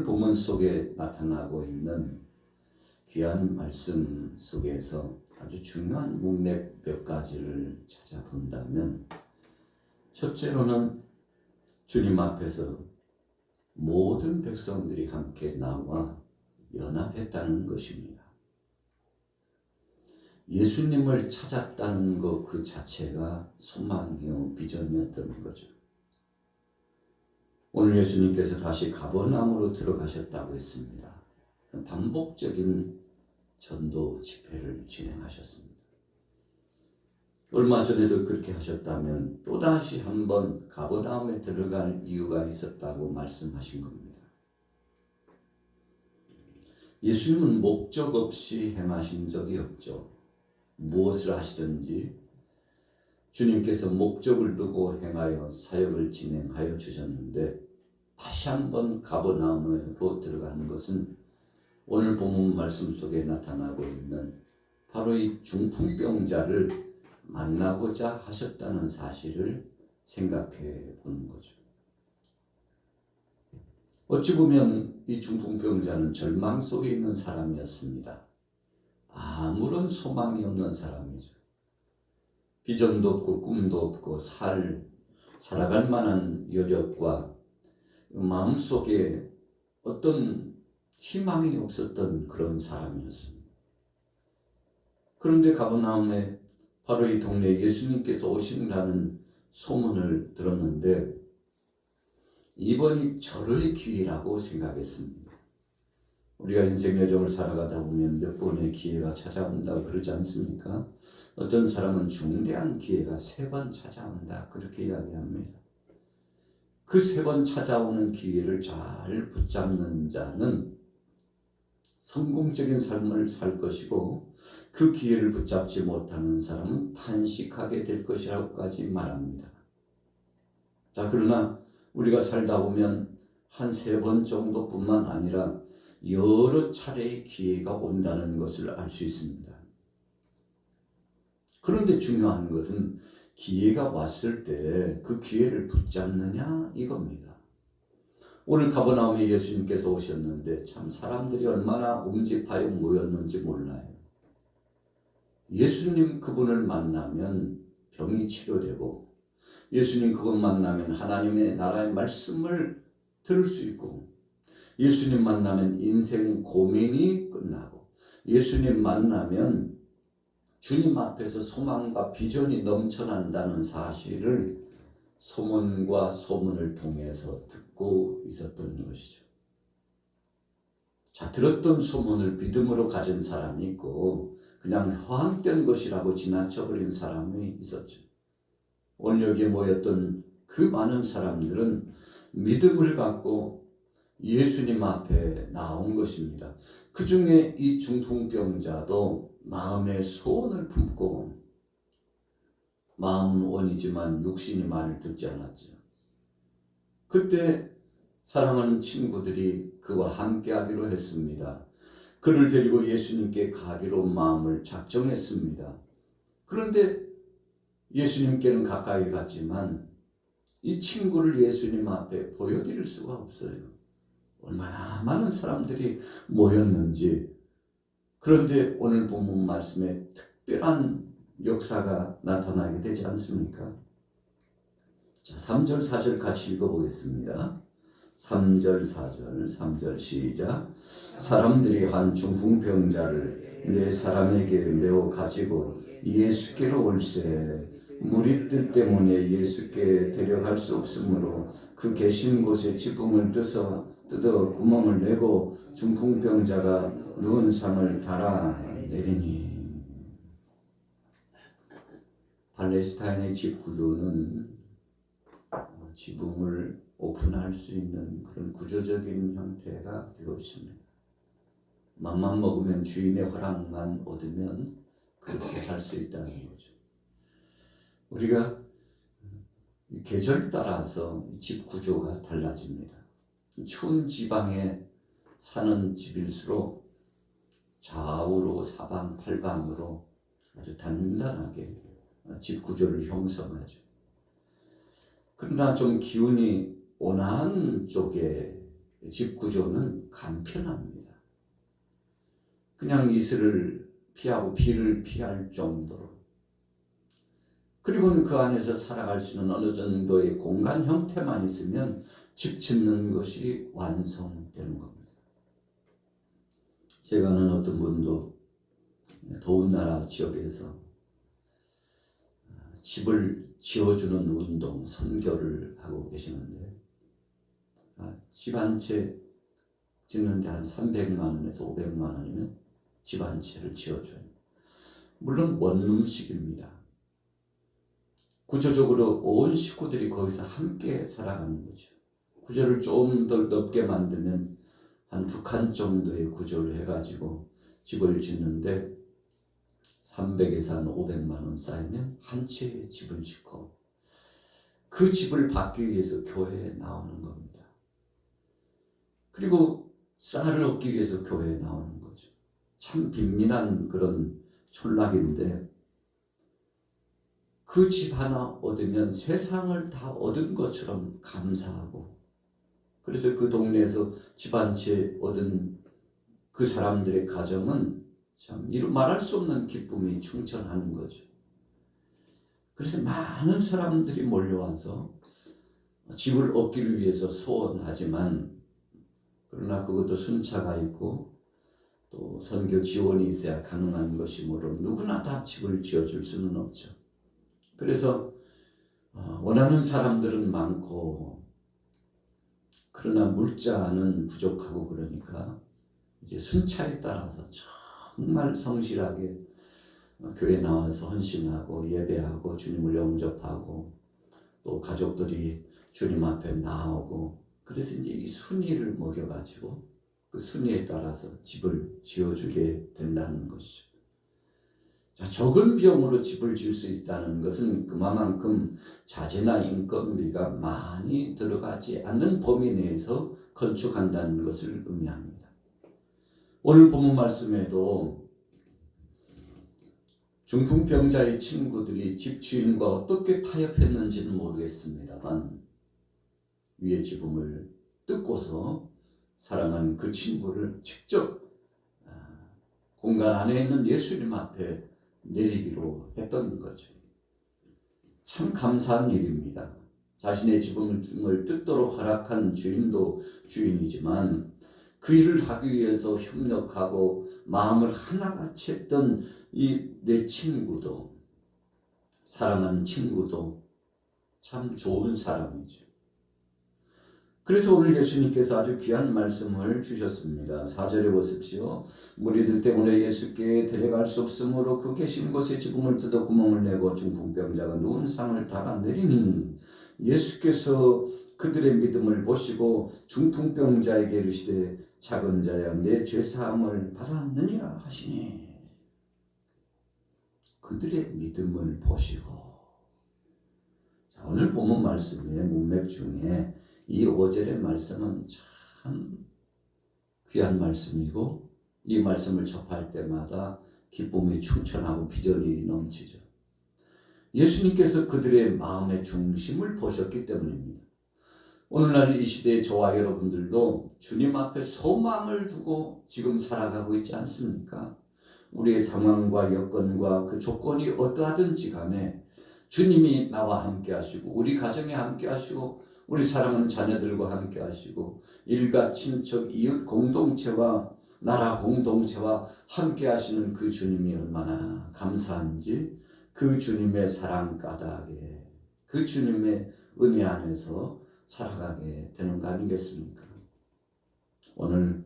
본문 속에 나타나고 있는 귀한 말씀 속에서 아주 중요한 문맥 몇 가지를 찾아본다면, 첫째로는 주님 앞에서 모든 백성들이 함께 나와 연합했다는 것입니다. 예수님을 찾았다는 것 그 자체가 소망이요 비전이었던 거죠. 오늘 예수님께서 다시 가버나움으로 들어가셨다고 했습니다. 반복적인 전도 집회를 진행하셨습니다. 얼마 전에도 그렇게 하셨다면 또다시 한번 가버나움에 들어갈 이유가 있었다고 말씀하신 겁니다. 예수님은 목적 없이 행하신 적이 없죠. 무엇을 하시든지 주님께서 목적을 두고 행하여 사역을 진행하여 주셨는데, 다시 한번 가버나움으로 들어가는 것은 오늘 본문 말씀 속에 나타나고 있는 바로 이 중풍병자를 만나고자 하셨다는 사실을 생각해 보는 거죠. 어찌 보면 이 중풍병자는 절망 속에 있는 사람이었습니다. 아무런 소망이 없는 사람이죠. 비전도 없고 꿈도 없고 살아갈 만한 여력과 마음속에 어떤 희망이 없었던 그런 사람이었습니다. 그런데 가버나움에 바로 이 동네에 예수님께서 오신다는 소문을 들었는데, 이번이 절의 기회라고 생각했습니다. 우리가 인생 여정을 살아가다 보면 몇 번의 기회가 찾아온다 그러지 않습니까? 어떤 사람은 중대한 기회가 3번 찾아온다 그렇게 이야기합니다. 그 3번 찾아오는 기회를 잘 붙잡는 자는 성공적인 삶을 살 것이고, 그 기회를 붙잡지 못하는 사람은 탄식하게 될 것이라고까지 말합니다. 자, 그러나 우리가 살다 보면 한 3번 정도뿐만 아니라 여러 차례의 기회가 온다는 것을 알 수 있습니다. 그런데 중요한 것은 기회가 왔을 때 그 기회를 붙잡느냐 이겁니다. 오늘 가버나움에 예수님께서 오셨는데 참 사람들이 얼마나 웅집하여 모였는지 몰라요. 예수님 그분을 만나면 병이 치료되고, 예수님 그분 만나면 하나님의 나라의 말씀을 들을 수 있고, 예수님 만나면 인생 고민이 끝나고, 예수님 만나면 주님 앞에서 소망과 비전이 넘쳐난다는 사실을 소문과 소문을 통해서 듣고 있었던 것이죠. 자, 들었던 소문을 믿음으로 가진 사람이 있고, 그냥 허황된 것이라고 지나쳐버린 사람이 있었죠. 오늘 여기에 모였던 그 많은 사람들은 믿음을 갖고 예수님 앞에 나온 것입니다. 그 중에 이 중풍병자도 마음의 소원을 품고, 마음은 원이지만 육신이 말을 듣지 않았죠. 그때 사랑하는 친구들이 그와 함께 하기로 했습니다. 그를 데리고 예수님께 가기로 마음을 작정했습니다. 그런데 예수님께는 가까이 갔지만 이 친구를 예수님 앞에 보여드릴 수가 없어요. 얼마나 많은 사람들이 모였는지. 그런데 오늘 본문 말씀에 특별한 역사가 나타나게 되지 않습니까? 자, 3절 4절 같이 읽어보겠습니다. 3절 4절 시작. 사람들이 한 중풍병자를 4사람에게 메워 가지고 예수께로 올세, 무리 뜰 때문에 예수께 데려갈 수 없으므로 그 계신 곳에 지붕을 뜯어 구멍을 내고 중풍병자가 누운 상을 달아 내리니. 팔레스타인의 집 구조는 지붕을 오픈할 수 있는 그런 구조적인 형태가 되어 있습니다. 맘만 먹으면 주인의 허락만 얻으면 그렇게 할 수 있다는 거죠. 우리가 계절 따라서 집 구조가 달라집니다. 추운 지방에 사는 집일수록 좌우로 사방 팔방으로 아주 단단하게 집 구조를 형성하죠. 그러나 좀 기운이 온화한 쪽에 집 구조는 간편합니다. 그냥 이슬을 피하고 비를 피할 정도로. 그리고는 그 안에서 살아갈 수 있는 어느 정도의 공간 형태만 있으면 집 짓는 것이 완성되는 겁니다. 제가 아는 어떤 분도 더운 나라 지역에서 집을 지어주는 운동, 선교를 하고 계시는데 집 한 채 짓는데 한 300만 원에서 500만 원이면 집 한 채를 지어줘요. 물론 원룸식입니다. 구조적으로 온 식구들이 거기서 함께 살아가는 거죠. 구조를 좀 더 넓게 만들면 한 2칸 정도의 구조를 해가지고 집을 짓는데 300에서 한 500만 원 쌓이면 한 채의 집을 짓고 그 집을 받기 위해서 교회에 나오는 겁니다. 그리고 쌀을 얻기 위해서 교회에 나오는 거죠. 참 빈민한 그런 촌락인데 그 집 하나 얻으면 세상을 다 얻은 것처럼 감사하고, 그래서 그 동네에서 집 한 채 얻은 그 사람들의 가정은 참 이루 말할 수 없는 기쁨이 충천하는 거죠. 그래서 많은 사람들이 몰려와서 집을 얻기를 위해서 소원하지만, 그러나 그것도 순차가 있고 또 선교 지원이 있어야 가능한 것이므로 누구나 다 집을 지어줄 수는 없죠. 그래서 원하는 사람들은 많고 그러나 물자는 부족하고, 그러니까 이제 순차에 따라서 정말 성실하게 교회 나와서 헌신하고 예배하고 주님을 영접하고 또 가족들이 주님 앞에 나오고, 그래서 이제 이 순위를 먹여가지고 그 순위에 따라서 집을 지어주게 된다는 것이죠. 자, 적은 비용으로 집을 지을 수 있다는 것은 그만큼 자재나 인건비가 많이 들어가지 않는 범위 내에서 건축한다는 것을 의미합니다. 오늘 본문 말씀에도 중풍병자의 친구들이 집주인과 어떻게 타협했는지는 모르겠습니다만 위의 지붕을 뜯고서 사랑하는 그 친구를 직접 공간 안에 있는 예수님 앞에 내리기로 했던 거죠. 참 감사한 일입니다. 자신의 지붕을 뜯도록 허락한 주인도 주인이지만 그 일을 하기 위해서 협력하고 마음을 하나같이 했던 이 내 친구도, 사랑하는 친구도 참 좋은 사람이죠. 그래서 오늘 예수님께서 아주 귀한 말씀을 주셨습니다. 4절에 보십시오. 무리들 때문에 예수께 데려갈 수 없으므로 그 계신 곳에 지붕을 뜯어 구멍을 내고 중풍병자가 누운 상을 달아내리니 예수께서 그들의 믿음을 보시고 중풍병자에게 이르시되 작은 자야 내 죄사함을 받았느니라 하시니, 그들의 믿음을 보시고. 자, 오늘 본문 말씀의 문맥 중에 이 5절의 말씀은 참 귀한 말씀이고 이 말씀을 접할 때마다 기쁨이 충천하고 비전이 넘치죠. 예수님께서 그들의 마음의 중심을 보셨기 때문입니다. 오늘날 이 시대의 저와 여러분들도 주님 앞에 소망을 두고 지금 살아가고 있지 않습니까? 우리의 상황과 여건과 그 조건이 어떠하든지 간에 주님이 나와 함께 하시고 우리 가정에 함께 하시고 우리 사랑하는 자녀들과 함께 하시고 일가 친척 이웃 공동체와 나라 공동체와 함께 하시는 그 주님이 얼마나 감사한지, 그 주님의 사랑 까닭에 그 주님의 은혜 안에서 살아가게 되는 거 아니겠습니까? 오늘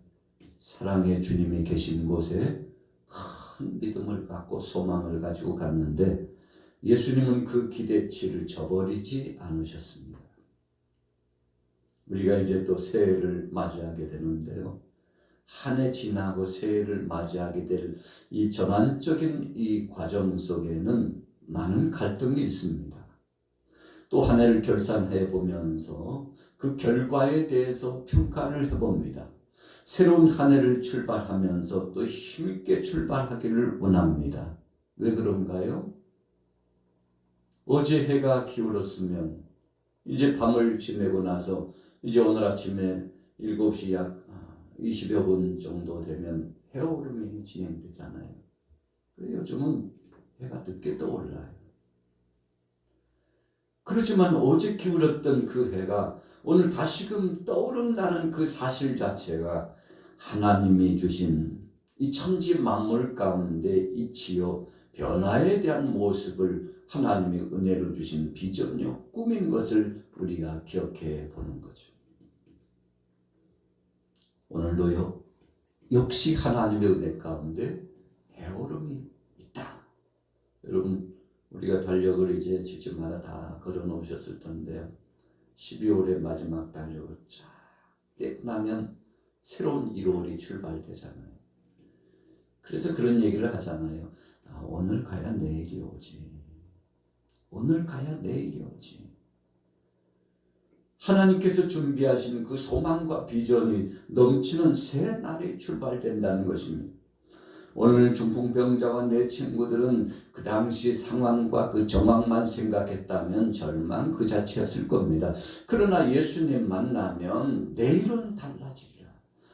사랑의 주님이 계신 곳에 큰 믿음을 갖고 소망을 가지고 갔는데 예수님은 그 기대치를 저버리지 않으셨습니다. 우리가 이제 또 새해를 맞이하게 되는데요. 한 해 지나고 새해를 맞이하게 될 이 전환적인 이 과정 속에는 많은 갈등이 있습니다. 또 한 해를 결산해 보면서 그 결과에 대해서 평가를 해봅니다. 새로운 한 해를 출발하면서 또 힘있게 출발하기를 원합니다. 왜 그런가요? 어제 해가 기울었으면 이제 밤을 지내고 나서 이제 오늘 아침에 7시 약 20여 분 정도 되면 해오름이 진행되잖아요. 요즘은 해가 늦게 떠올라요. 그렇지만 어제 기울었던 그 해가 오늘 다시금 떠오른다는 그 사실 자체가 하나님이 주신 이 천지 만물 가운데 이치요 변화에 대한 모습을 하나님이 은혜로 주신 비전이요 꿈인 것을 우리가 기억해 보는 거죠. 오늘도요 역시 하나님의 은혜 가운데 해오름이 있다. 여러분 우리가 달력을 이제 집집마다 다 걸어 놓으셨을 텐데요. 12월의 마지막 달력을 쫙 떼고 나면 새로운 1월이 출발되잖아요. 그래서 그런 얘기를 하잖아요. 오늘 가야 내일이 오지. 오늘 가야 내일이 오지. 하나님께서 준비하신 그 소망과 비전이 넘치는 새 날이 출발된다는 것입니다. 오늘 중풍병자와 내 친구들은 그 당시 상황과 그 정황만 생각했다면 절망 그 자체였을 겁니다. 그러나 예수님 만나면 내일은 달라지리라.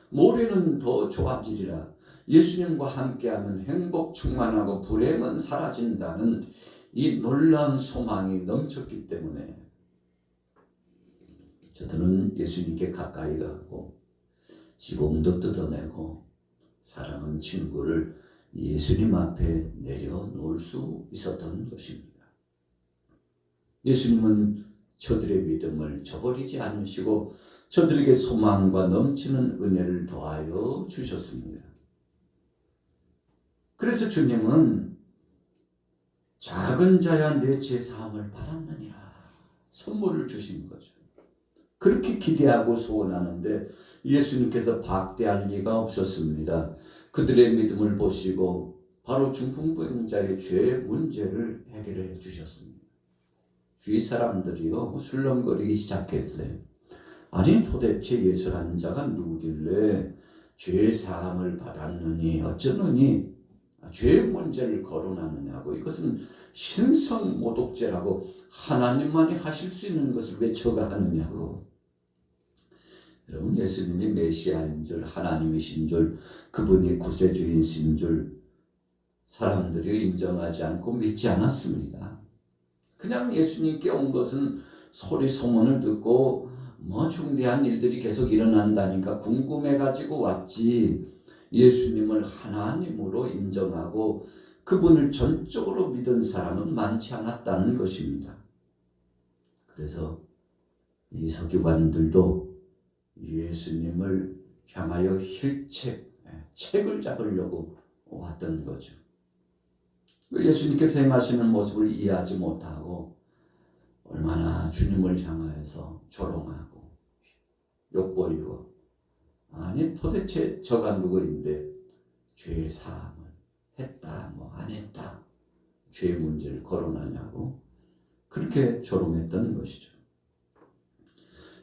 모레는 더 좋아지리라. 예수님과 함께하면 행복 충만하고 불행은 사라진다는 이 놀라운 소망이 넘쳤기 때문에 저들은 예수님께 가까이 가고 지붕도 뜯어내고 사랑하는 친구를 예수님 앞에 내려놓을 수 있었던 것입니다. 예수님은 저들의 믿음을 저버리지 않으시고 저들에게 소망과 넘치는 은혜를 더하여 주셨습니다. 그래서 주님은 작은 자야 내 죄사함을 받았느니라 선물을 주신 거죠. 그렇게 기대하고 소원하는데 예수님께서 박대할 리가 없었습니다. 그들의 믿음을 보시고 바로 중풍병자의 죄 문제를 해결해 주셨습니다. 주위 사람들이요 술렁거리기 시작했어요. 아니 도대체 예수라는 자가 누구길래 죄 사함을 받았느니 어쩌느니 죄 문제를 거론하느냐고. 이것은 신성모독죄라고 하나님만이 하실 수 있는 것을 왜 저가 하느냐고. 여러분 예수님이 메시아인 줄 하나님이신 줄 그분이 구세주이신 줄 사람들이 인정하지 않고 믿지 않았습니다. 그냥 예수님께 온 것은 소리 소문을 듣고 중대한 일들이 계속 일어난다니까 궁금해가지고 왔지 예수님을 하나님으로 인정하고 그분을 전적으로 믿은 사람은 많지 않았다는 것입니다. 그래서 이 서기관들도 예수님을 향하여 책을 잡으려고 왔던 거죠. 예수님께서 행하시는 모습을 이해하지 못하고 얼마나 주님을 향하여서 조롱하고 욕보이고 아니 도대체 저가 누구인데 죄 사함을 했다 안 했다 죄 문제를 거론하냐고 그렇게 조롱했던 것이죠.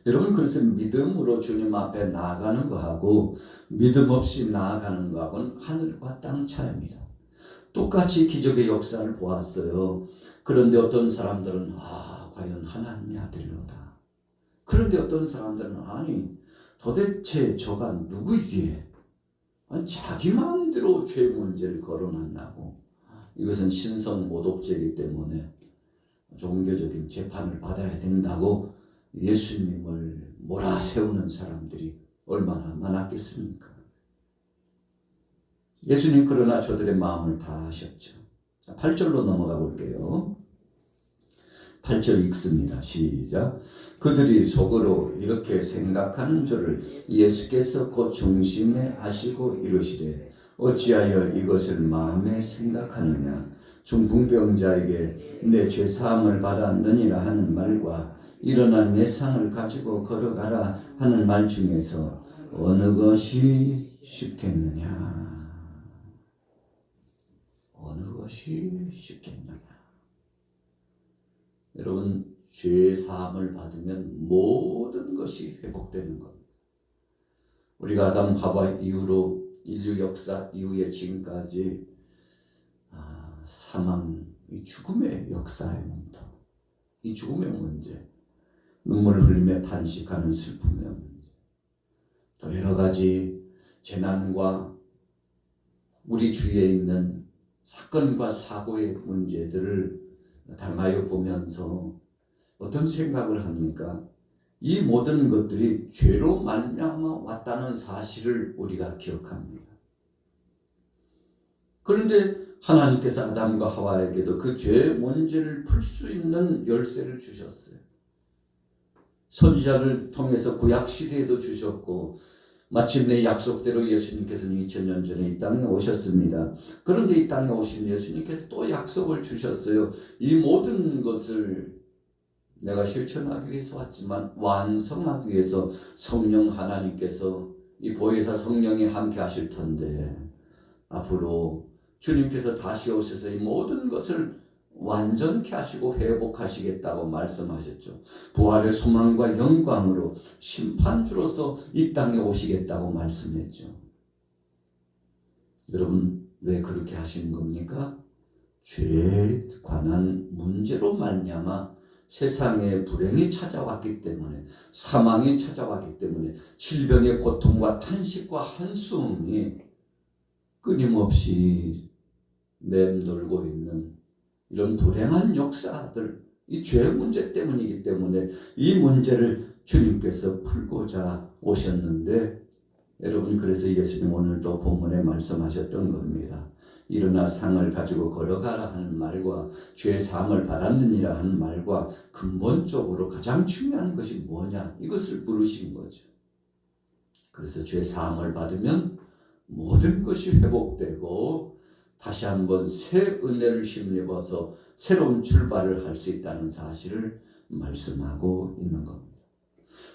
여러분 그래서 믿음으로 주님 앞에 나아가는 거하고 믿음 없이 나아가는 거하고는 하늘과 땅 차이입니다. 똑같이 기적의 역사를 보았어요. 그런데 어떤 사람들은 과연 하나님의 아들로다. 그런데 어떤 사람들은 아니 도대체 저가 누구이기에 자기 마음대로 죄 문제를 거론하냐고. 이것은 신성모독죄이기 때문에 종교적인 재판을 받아야 된다고 예수님을 몰아세우는 사람들이 얼마나 많았겠습니까? 예수님 그러나 저들의 마음을 다 아셨죠. 8절로 넘어가 볼게요. 8절 읽습니다. 시작. 그들이 속으로 이렇게 생각하는 줄을 예수께서 곧 중심에 아시고 이르시되 어찌하여 이것을 마음에 생각하느냐. 중풍병자에게 내 죄사함을 받았느니라 하는 말과 일어난 내 상을 가지고 걸어가라 하는 말 중에서 어느 것이 쉽겠느냐. 어느 것이 쉽겠느냐. 여러분 죄사함을 받으면 모든 것이 회복되는 겁니다. 우리가 아담 하와 이후로 인류 역사 이후에 지금까지 사망, 이 죽음의 역사의 문터, 이 죽음의 문제, 눈물을 흘리며 탄식하는 슬픔의 문제, 또 여러 가지 재난과 우리 주위에 있는 사건과 사고의 문제들을 당하여 보면서 어떤 생각을 합니까? 이 모든 것들이 죄로 말미암아 왔다는 사실을 우리가 기억합니다. 그런데 하나님께서 아담과 하와에게도 그 죄 문제를 풀 수 있는 열쇠를 주셨어요. 선지자를 통해서 구약 시대에도 주셨고 마침내 약속대로 예수님께서는 2000년 전에 이 땅에 오셨습니다. 그런데 이 땅에 오신 예수님께서 또 약속을 주셨어요. 이 모든 것을 내가 실천하기 위해서 왔지만 완성하기 위해서 성령 하나님께서 이 보혜사 성령이 함께 하실 텐데 앞으로 주님께서 다시 오셔서 이 모든 것을 완전케 하시고 회복하시겠다고 말씀하셨죠. 부활의 소망과 영광으로 심판주로서 이 땅에 오시겠다고 말씀했죠. 여러분 왜 그렇게 하시는 겁니까? 죄에 관한 문제로 말미암아 세상에 불행이 찾아왔기 때문에, 사망이 찾아왔기 때문에, 질병의 고통과 탄식과 한숨이 끊임없이 맴돌고 있는 이런 불행한 역사들, 이 죄 문제 때문이기 때문에 이 문제를 주님께서 풀고자 오셨는데, 여러분 그래서 예수님 오늘도 본문에 말씀하셨던 겁니다. 일어나 상을 가지고 걸어가라 하는 말과 죄 사함을 받았느니라 하는 말과 근본적으로 가장 중요한 것이 뭐냐, 이것을 물으신 거죠. 그래서 죄 사함을 받으면 모든 것이 회복되고 다시 한번 새 은혜를 힘입어서 새로운 출발을 할 수 있다는 사실을 말씀하고 있는 겁니다.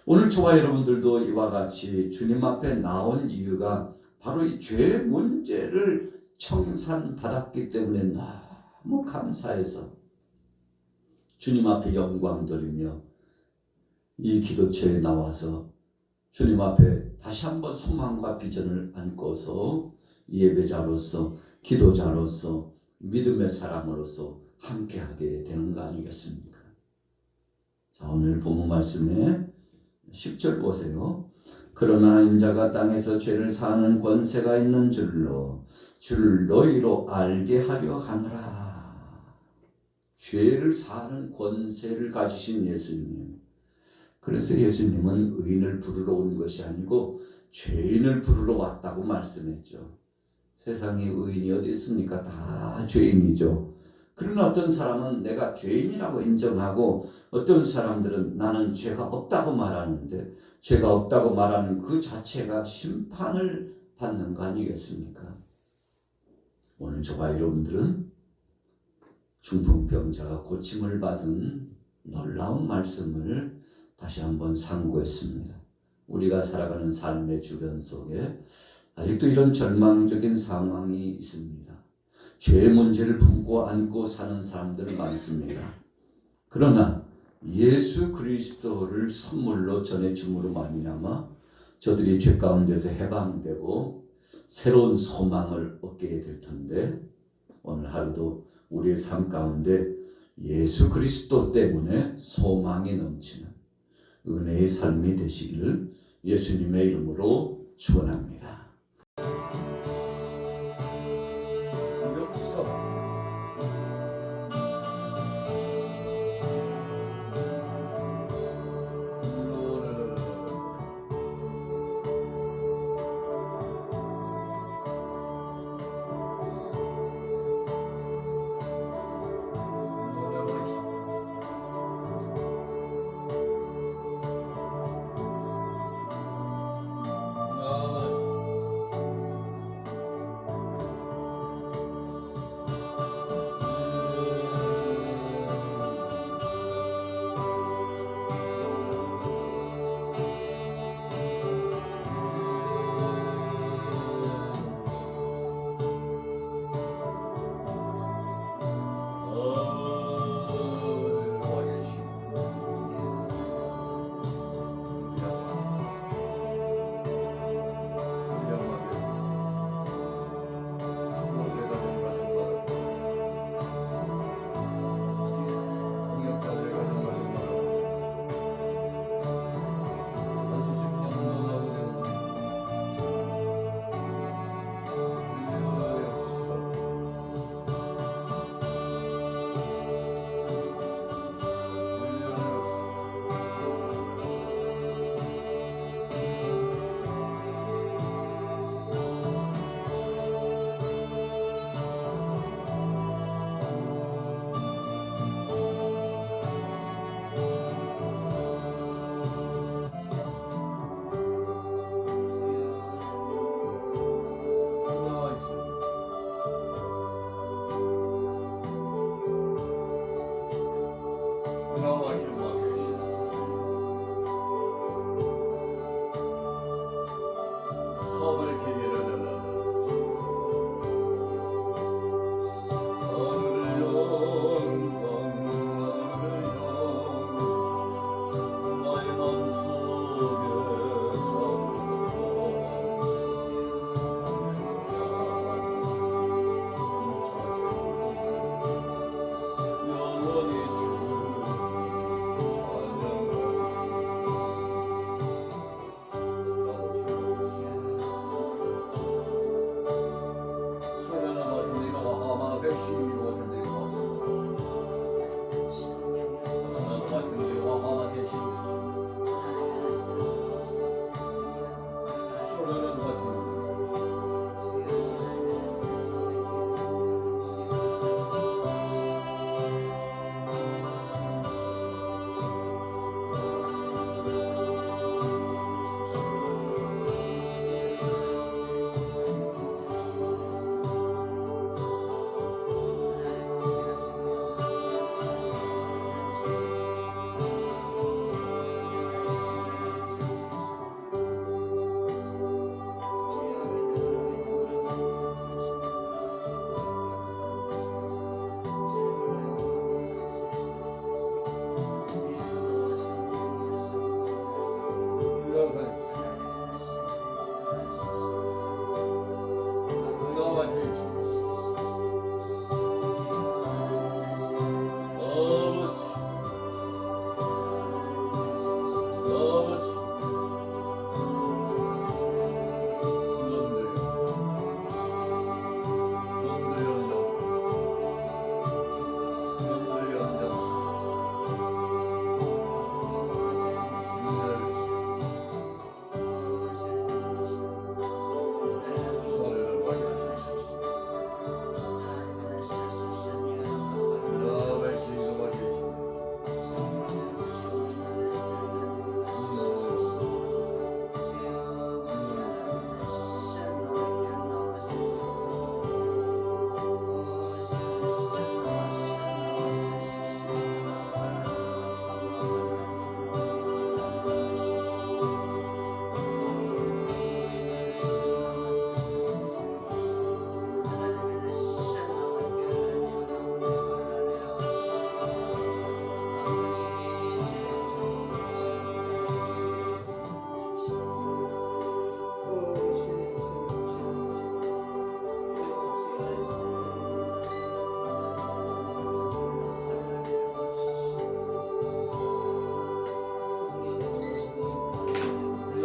오늘 저와 여러분들도 이와 같이 주님 앞에 나온 이유가 바로 이 죄 문제를 청산받았기 때문에 너무 감사해서 주님 앞에 영광 돌리며 이 기도처에 나와서 주님 앞에 다시 한번 소망과 비전을 안고서 예배자로서, 기도자로서, 믿음의 사람으로서 함께하게 되는 거 아니겠습니까? 자, 오늘 본문 말씀에 10절 보세요. 그러나 인자가 땅에서 죄를 사하는 권세가 있는 줄로 너희로 알게 하려 하노라. 죄를 사하는 권세를 가지신 예수님. 그래서 예수님은 의인을 부르러 온 것이 아니고 죄인을 부르러 왔다고 말씀했죠. 세상에 의인이 어디 있습니까? 다 죄인이죠. 그러나 어떤 사람은 내가 죄인이라고 인정하고 어떤 사람들은 나는 죄가 없다고 말하는데 죄가 없다고 말하는 그 자체가 심판을 받는 거 아니겠습니까? 오늘 저와 여러분들은 중풍병자가 고침을 받은 놀라운 말씀을 다시 한번 상고했습니다. 우리가 살아가는 삶의 주변 속에 아직도 이런 절망적인 상황이 있습니다. 죄의 문제를 품고 안고 사는 사람들 많습니다. 그러나 예수 그리스도를 선물로 전해줌으로 말미암아 저들이 죄 가운데서 해방되고 새로운 소망을 얻게 될 텐데 오늘 하루도 우리의 삶 가운데 예수 그리스도 때문에 소망이 넘치는 은혜의 삶이 되시기를 예수님의 이름으로 축원합니다.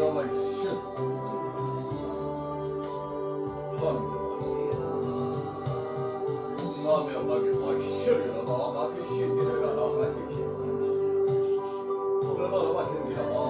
Thank you.